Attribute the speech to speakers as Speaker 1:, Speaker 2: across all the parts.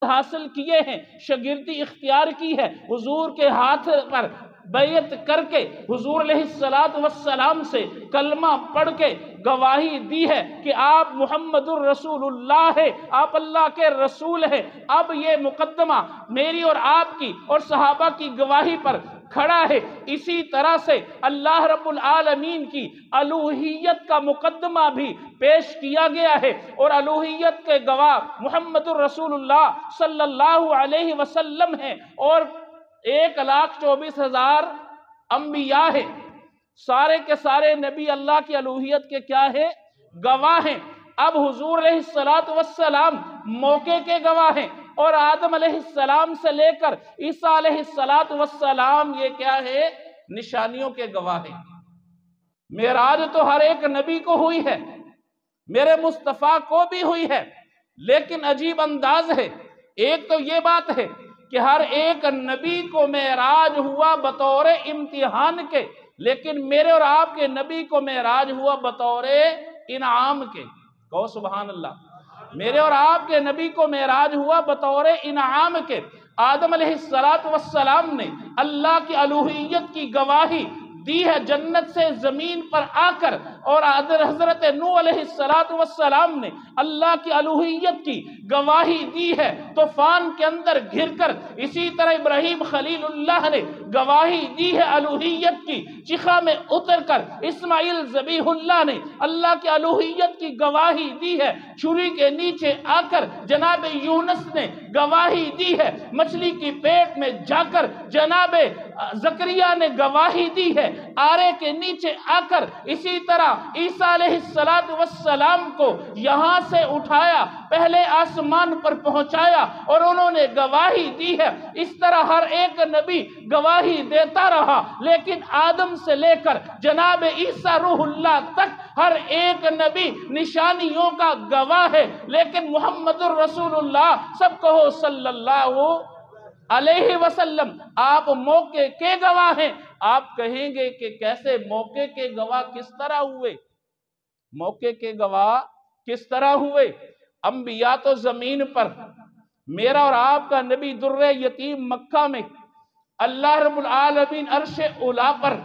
Speaker 1: حاصل کیے ہیں، شاگردی اختیار کی ہے، حضور کے ہاتھ پر بیعت کر کے حضور علیہ السلام سے کلمہ پڑھ کے گواہی دی ہے کہ آپ محمد الرسول اللہ ہے، آپ اللہ کے رسول ہیں۔ اب یہ مقدمہ میری اور آپ کی اور صحابہ کی گواہی پر کھڑا ہے۔ اسی طرح سے اللہ رب العالمین کی الوہیت کا مقدمہ بھی پیش کیا گیا ہے، اور الوہیت کے گواہ محمد الرسول اللہ صلی اللہ علیہ وسلم ہیں، اور 1,24,000 انبیاء ہیں۔ سارے کے سارے نبی اللہ کی الوہیت کے کیا ہے؟ گواہ ہیں۔ اب حضور علیہ السلام موقع کے گواہ ہیں، اور آدم علیہ السلام سے لے کر عیسیٰ علیہ السلام یہ کیا ہے؟ نشانیوں کے گواہ ہیں۔ معراج تو ہر ایک نبی کو ہوئی ہے، میرے مصطفیٰ کو بھی ہوئی ہے، لیکن عجیب انداز ہے۔ ایک تو یہ بات ہے کہ ہر ایک نبی کو معراج ہوا بطور امتحان کے، لیکن میرے اور آپ کے نبی کو معراج ہوا بطور انعام کے۔ کہو سبحان اللہ۔ میرے اور آپ کے نبی کو معراج ہوا بطور انعام کے۔ آدم علیہ السلام نے اللہ کی الوہیت کی گواہی دی ہے جنت سے زمین پر آ کر، اور حضرت نوح علیہ السلام نے اللہ کی الوہیت کی گواہی دی ہے طوفان کے اندر گھر کر۔ اسی طرح ابراہیم خلیل اللہ نے گواہی دی ہے الوہیت کی چخا میں اتر کر۔ اسماعیل ذبیح اللہ نے اللہ کی الوہیت کی گواہی دی ہے چھری کے نیچے آ کر۔ جناب یونس نے گواہی دی ہے مچھلی کی پیٹ میں جا کر۔ جناب زکریا نے گواہی دی ہے آرے کے نیچے آ کر۔ اسی طرح عیسیٰ علیہ السلام کو یہاں سے اٹھایا، پہلے آسمان پر پہنچایا، اور انہوں نے گواہی دی ہے۔ اس طرح ہر ایک نبی گواہی دیتا رہا، لیکن آدم سے لے کر جناب عیسیٰ روح اللہ تک ہر ایک نبی نشانیوں کا گواہ ہے، لیکن محمد الرسول اللہ سب کہو صلی اللہ علیہ وسلم آپ موقع کے گواہ ہیں۔ آپ کہیں گے کہ کیسے موقع کے گواہ کس طرح ہوئے؟ موقع کے گواہ کس طرح ہوئے؟ انبیاء تو زمین پر، میرا اور آپ کا نبی در یتیم مکہ میں، اللہ رب العالمین عرش اولا پر۔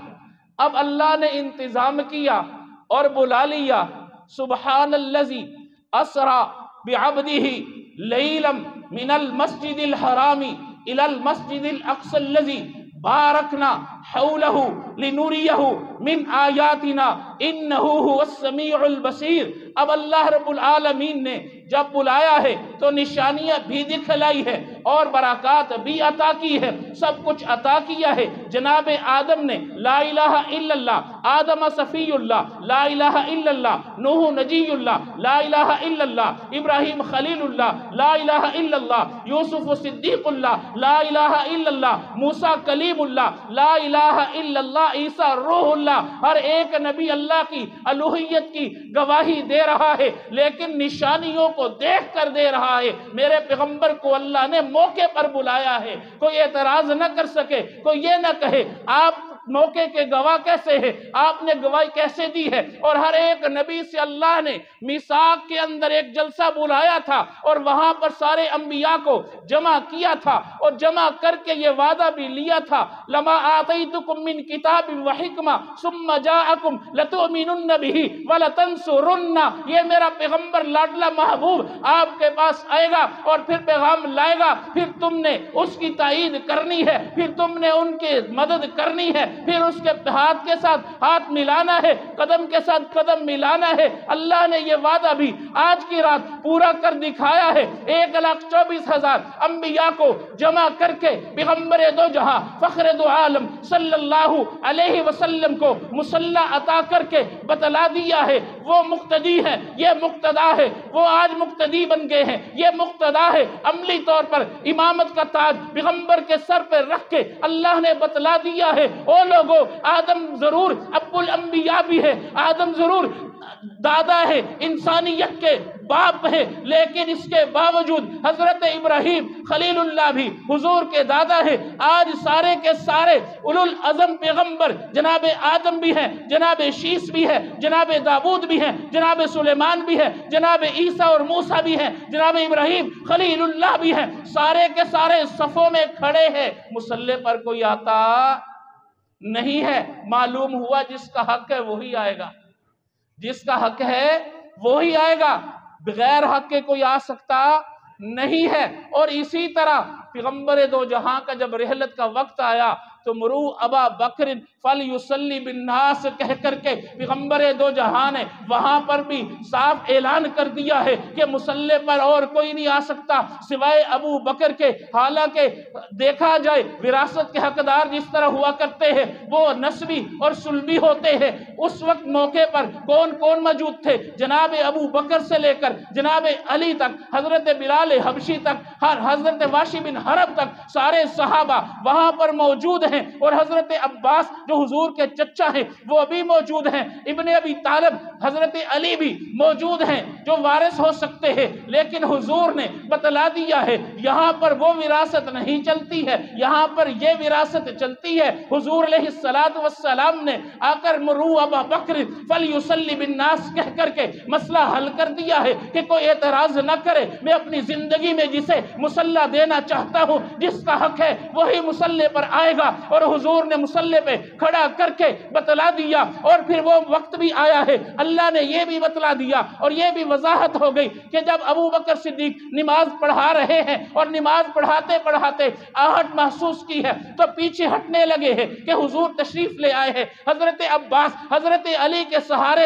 Speaker 1: اب اللہ نے انتظام کیا اور بلا لیا، سبحان الذی اسرا بعبدہ لیلا من المسجد الحرام الى المسجد الاقصى الذي بارکنا حولہ لنوریہ من آیاتنا انہ هو السمیع البصیر۔ اب اللہ رب العالمین نے جب بلایا ہے تو نشانیاں بھی دکھلائی ہے اور برکات بھی عطا کی ہے، سب کچھ عطا کیا ہے۔ جناب آدم نے لا الہ الا اللہ، آدم صفی اللہ لا الہ الا اللہ، نوح نجی اللہ لا الہ الا اللہ، ابراہیم خلیل اللہ لا الہ الا اللہ، یوسف صدیق اللہ لا الہ الا اللہ، موسیٰ کلیم اللہ لا الہ الا اللہ، عیسیٰ روح اللہ۔ ہر ایک نبی اللہ کی الوہیت کی گواہی دے رہا ہے، لیکن نشانیوں کو دیکھ کر دے رہا ہے۔ میرے پیغمبر کو اللہ نے موقع پر بلایا ہے، کوئی اعتراض نہ کر سکے، کوئی یہ نہ کہے آپ موقع کے گواہ کیسے ہیں، آپ نے گواہی کیسے دی ہے۔ اور ہر ایک نبی سے اللہ نے میثاق کے اندر ایک جلسہ بلایا تھا، اور وہاں پر سارے انبیاء کو جمع کیا تھا، اور جمع کر کے یہ وعدہ بھی لیا تھا لما آتیتکم من کتاب و حکمہ ثم جاءکم لتؤمنن بہ ولتنصرن۔ یہ میرا پیغمبر لاڈلا محبوب آپ کے پاس آئے گا اور پھر پیغام لائے گا، پھر تم نے اس کی تائید کرنی ہے، پھر تم نے ان کی مدد کرنی ہے، پھر اس کے ہاتھ کے ساتھ ہاتھ ملانا ہے، قدم کے ساتھ قدم ملانا ہے۔ اللہ نے یہ وعدہ بھی آج کی رات پورا کر دکھایا ہے۔ 1,24,000 انبیاء کو جمع کر کے پیغمبر دو جہاں فخر دو عالم صلی اللہ علیہ وسلم کو مصلح عطا کر کے بتلا دیا ہے وہ مقتدی ہے، یہ مقتدا ہے، وہ آج مقتدی بن گئے ہیں، یہ مقتدا ہے۔ عملی طور پر امامت کا تاج پیغمبر کے سر پہ رکھ کے اللہ نے بتلا دیا ہے، او لوگو آدم ضرور ابو الانبیاء بھی ہے، آدم ضرور دادا ہے انسانیت کے، باپ ہے، لیکن اس کے باوجود حضرت ابراہیم خلیل اللہ بھی حضور کے دادا ہے۔ آج سارے کے سارے اولو العزم پیغمبر جناب آدم بھی ہیں، جناب شیس بھی ہے، جناب داؤد بھی ہیں، جناب سلیمان بھی ہے، جناب عیسیٰ اور موسیٰ بھی ہیں، جناب ابراہیم خلیل اللہ بھی ہیں، سارے کے سارے صفوں میں کھڑے ہیں، مصلی پر کوئی آتا نہیں ہے۔ معلوم ہوا جس کا حق ہے وہی آئے گا، جس کا حق ہے وہی آئے گا، بغیر حق کے کوئی آ سکتا نہیں ہے۔ اور اسی طرح پیغمبر دو جہاں کا جب رحلت کا وقت آیا تو مرو ابا بکر فلیصلی بالناس کہہ کر کے پیغمبر دو جہاں نے وہاں پر بھی صاف اعلان کر دیا ہے کہ مصلی پر اور کوئی نہیں آ سکتا سوائے ابو بکر کے۔ حالانکہ دیکھا جائے وراثت کے حقدار جس طرح ہوا کرتے ہیں وہ نسبی اور سلبی ہوتے ہیں۔ اس وقت موقع پر کون کون موجود تھے؟ جناب ابو بکر سے لے کر جناب علی تک، حضرت بلال حبشی تک، حضرت واشی بن حرب تک، سارے صحابہ وہاں پر موجود ہیں۔ اور حضرت عباس جو حضور کے چچا ہیں وہ بھی موجود ہیں، ابن ابی طالب حضرت علی بھی موجود ہیں جو وارث ہو سکتے ہیں، لیکن حضور نے بتلا دیا ہے یہاں پر وہ وراثت نہیں چلتی ہے، یہاں پر یہ وراثت چلتی ہے۔ حضور علیہ السلام نے آ کر مرو ابا بکر فلیصلی بالناس کہہ کر کے مسئلہ حل کر دیا ہے کہ کوئی اعتراض نہ کرے، میں اپنی زندگی میں جسے مصلی دینا چاہتا ہوں، جس کا حق ہے وہی مصلی پر آئے گا۔ اور حضور نے مصلی پہ کھڑا کر کے بتلا دیا، اور پھر وہ وقت بھی آیا ہے، اللہ نے یہ بھی بتلا دیا اور یہ بھی وضاحت ہو گئی کہ جب ابو بکر صدیق نماز پڑھا رہے ہیں اور نماز پڑھاتے پڑھاتے آہٹ محسوس کی ہے تو پیچھے ہٹنے لگے ہیں کہ حضور تشریف لے آئے ہیں۔ حضرت عباس حضرت علی کے سہارے